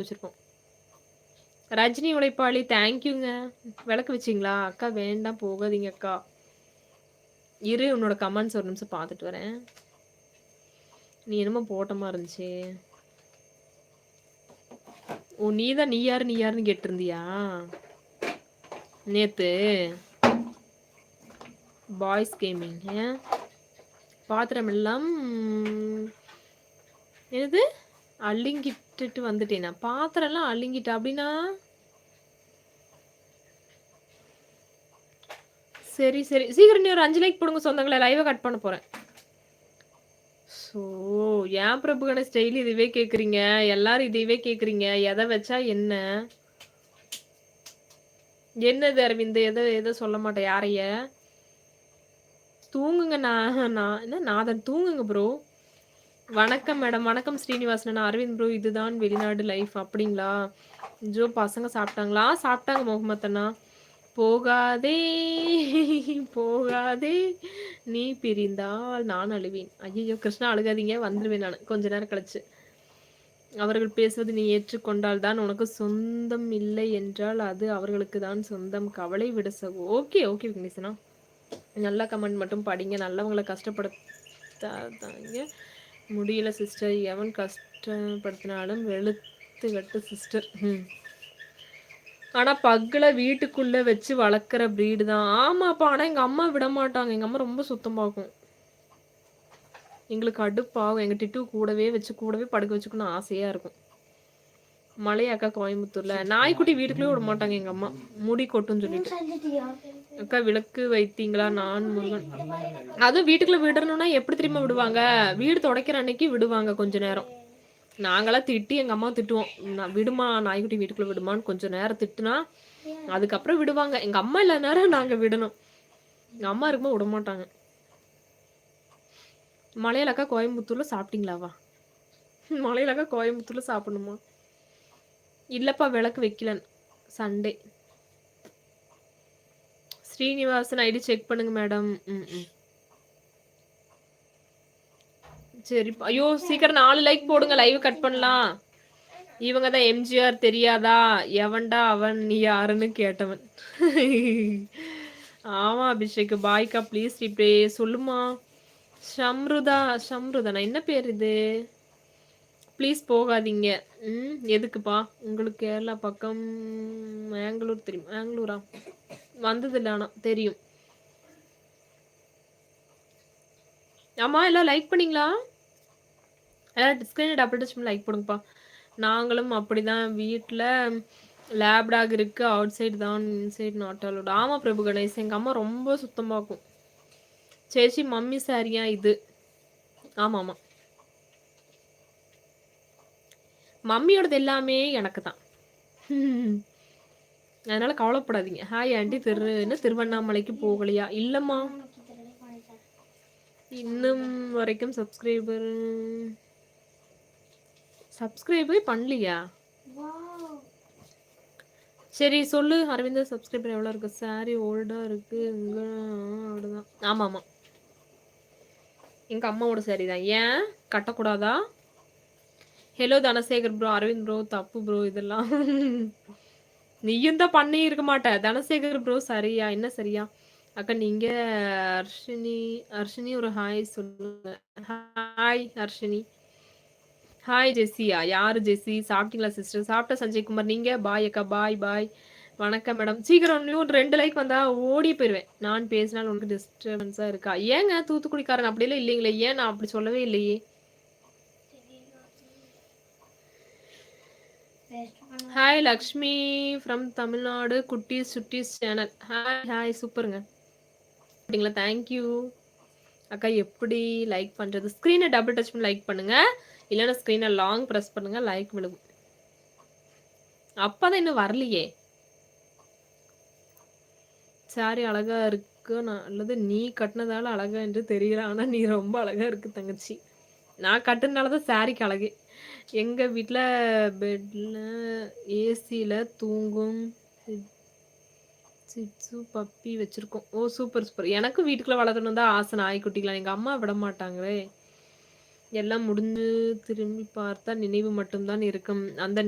வச்சிருக்கோம். ரஜினி உழைப்பாளி தேங்க்யூங்க. விளக்கு வச்சீங்களா? அக்கா வேண்டாம் போகாதீங்க அக்கா. இரு உன்னோட கமெண்ட்ஸ் ஒரு நிமிஷம் பார்த்துட்டு வரேன். நீ என்னமோ போட்ட மாரி இருந்துச்சே. ஓ! நீ தான் நீ யாருன்னு கேட்டிருந்தியா? நேத்து. Boys gaming. பாத்திரமெல்லாம் என்னது? அள்ளிங்கிட்டுட்டு வந்துட்டேனா? பாத்திரம்லாம் அள்ளிங்கிட்டா அப்படின்னா? சரி, சரி. சீக்கிரம் நீ ஒரு 5 லைக் போடுங்க சொந்தங்களே. லைவ கட் பண்ண போறேன். ஸோ ஏன் பிரபு கணேஷ் டெய்லி இதுவே கேட்குறீங்க? எல்லாரும் இதுவே கேட்குறீங்க. எத வச்சா என்ன? என்னது அரவிந்த்? எத சொல்ல மாட்டேன். யாரைய? தூங்குங்க. என்ன நாதன் தூங்குங்க ப்ரோ. வணக்கம் மேடம். வணக்கம் ஸ்ரீனிவாசன். அரவிந்த் ப்ரோ இதுதான் வெளிநாடு லைஃப் அப்படிங்களா? ஜோ பசங்க சாப்பிட்டாங்களா? சாப்பிட்டாங்க முகமது அண்ணா. போகாதே போகாதே நீ பிரிந்தால் நான் அழுவேன். ஐயோ கிருஷ்ணா அழுகாதீங்க, வந்துருவேன் நான் கொஞ்ச நேரம் கழிச்சு. அவர்கள் பேசுவது நீ ஏற்றுக்கொண்டால் தான் உனக்கு சொந்தம், இல்லை என்றால் அது அவர்களுக்கு தான் சொந்தம். கவலை விட சகோ. ஓகே ஓகே விக்னேசனா, நல்ல கமெண்ட் மட்டும் படிங்க. நல்லவங்களை கஷ்டப்படுத்தாதாங்க. முடியல சிஸ்டர். எவன் கஷ்டப்படுத்தினாலும் வெளுத்து வெட்டு சிஸ்டர். ஆனா பக்குல வீட்டுக்குள்ள வச்சு வளர்க்குற ப்ரீடு தான். ஆமாப்பா. ஆனா எங்க அம்மா விட மாட்டாங்க. எங்க அம்மா ரொம்ப சுத்தமாக்கும். எங்களுக்கு அடுப்பாகும். எங்க டிட்டு கூடவே படுக்க வச்சுக்கணும்னு ஆசையா இருக்கும். மலையாக்கா கோயம்புத்தூர்ல நாய்க்குட்டி வீட்டுக்குள்ளே விட மாட்டாங்க எங்க அம்மா, முடி கொட்டுன்னு சொல்லிட்டு. அக்கா விளக்கு வைத்தீங்களா? நான் முருகன். அதுவும் வீட்டுக்குள்ள விடணும்னா எப்படி தெரியுமா விடுவாங்க? வீடு துடைக்கிற அன்னைக்கு விடுவாங்க கொஞ்ச நேரம். நாங்களாம் திட்டி எங்க அம்மா திட்டுவோம். விடுமா நாய்க்குட்டி வீட்டுக்குள்ள விடுமான்னு கொஞ்சம் நேரம் திட்டுனா அதுக்கப்புறம் விடுவாங்க. எங்க அம்மா இல்லாத நேரம் நாங்க விடணும். எங்க அம்மா இருக்கும்போது விட மாட்டாங்க. மலையாளக்கா கோயம்புத்தூர்ல சாப்பிட்டீங்களாவா? மலையாளக்கா கோயம்புத்தூர்ல சாப்பிடணுமா? இல்லப்பா விளக்கு வைக்கல, சண்டே. ஸ்ரீனிவாசன் ஐடி செக் பண்ணுங்க மேடம். சரி. ஐயோ சீக்கிரம் 4 லைக் போடுங்க, லைவ் கட் பண்ணலாம். இவங்க தான் எம்ஜிஆர் தெரியாதா? எவன்டா அவன், நீ யாருன்னு கேட்டவன். ஆமா அபிஷேக். பாய்க்கா ப்ளீஸ் ரிப்ளே சொல்லுமா. ஷம்ருதானா என்ன பேர் இது? ப்ளீஸ் போகாதீங்க. எதுக்குப்பா? உங்களுக்கு கேரளா பக்கம் மேங்களூர் தெரியும். மேங்களூரா? வந்ததில்ல ஆனா தெரியும். ஆமா எல்லாம் லைக் பண்ணீங்களா? எல்லாம் ஸ்க்ரீனை டபுள் டச் பண்ணி லைக் போடுங்கப்பா. நாங்களும் அப்படிதான். வீட்டில் லேப்டாக் இருக்கு. அவுட் சைடு தான், இன்சைடு நாட் அலோட். ஆமா பிரபு கணேஷ். எங்கள் அம்மா ரொம்ப சுத்தமாக்கும். சேச்சி மம்மி சாரியா இது? ஆமாம் ஆமாம், மம்மியோடது எல்லாமே எனக்கு தான். அதனால கவலைப்படாதீங்க. Hi aunty. திருவண்ணாமலைக்கு போகலையா? இல்லைம்மா, இன்னும் வரைக்கும் சப்ஸ்கிரைபே பண்ணலையா? சரி சொல்லு அரவிந்த். சப்ஸ்கிரைபர் எவ்வளோ இருக்கு? சாரி ஓல்டாக இருக்கு. அப்படிதான். ஆமாம் ஆமாம், எங்கள் அம்மாவோட சாரி தான். ஏன் கட்டக்கூடாதா? Hello Dhanasekar bro. Aravind bro தப்பு ப்ரோ இதெல்லாம். நீயும் தான் பண்ணி இருக்க மாட்ட. தனசேகர் ப்ரோ சரியா? என்ன சரியா? அக்கா நீங்க அர்ஷினி ஒரு ஹாய் சொல்லுங்க. ஹாய் அர்ஷினி. ஹாய் ஜெஸ்ஸியா? யாரு ஜெஸ்ஸி? சாப்பிட்டீங்களா சிஸ்டர்? சாப்பிட்ட சஞ்சய்குமார். நீங்க? பாய் அக்கா. பாய் பாய். வணக்கம் மேடம். சீக்கிரம் இன்னும் 2 லைக் வந்தா ஓடி போயிருவேன். நான் பேசினால் உனக்கு டிஸ்டர்பன்ஸா இருக்கா? ஏங்க தூத்துக்குடிக்காரன் அப்படியெல்லாம் இல்லைங்களே. ஏன் நான் அப்படி சொல்லவே இல்லையே. Hi Lakshmi from Tamil Nadu. குட்டீஸ் சுட்டீஸ் சேனல். ஹாய் ஹாய் சூப்பருங்க. அப்படிங்களா? தேங்க்யூ அக்கா. எப்படி லைக் பண்ணுறது? ஸ்க்ரீனை டபுள் டச் பண்ணி லைக் பண்ணுங்க, இல்லைன்னா ஸ்க்ரீனை லாங் ப்ரெஸ் பண்ணுங்க, லைக் விழுகும். அப்பதான் இன்னும் வரலையே. சாரி அழகா இருக்கு. அல்லது நீ கட்டினதால அழகா என்று தெரியல. ஆனா நீ ரொம்ப அழகா இருக்கு தங்கச்சி. நான் கட்டுனாலதான் சாரிக்கு அழகு. எங்க வீட்டுல பெட்ல ஏசியில தூங்கும் சிட்சு பப்பி வச்சிருக்கோம். ஓ சூப்பர் சூப்பர். எனக்கும் வீட்டுக்குள்ள வளர்த்தணும் தான் ஆசை நாய்க்குட்டிக்கலாம். எங்க அம்மா விட மாட்டாங்களே. எல்லாம் முடிஞ்சு திரும்பி பார்த்தா நினைவு மட்டும்தான் இருக்கும். அந்த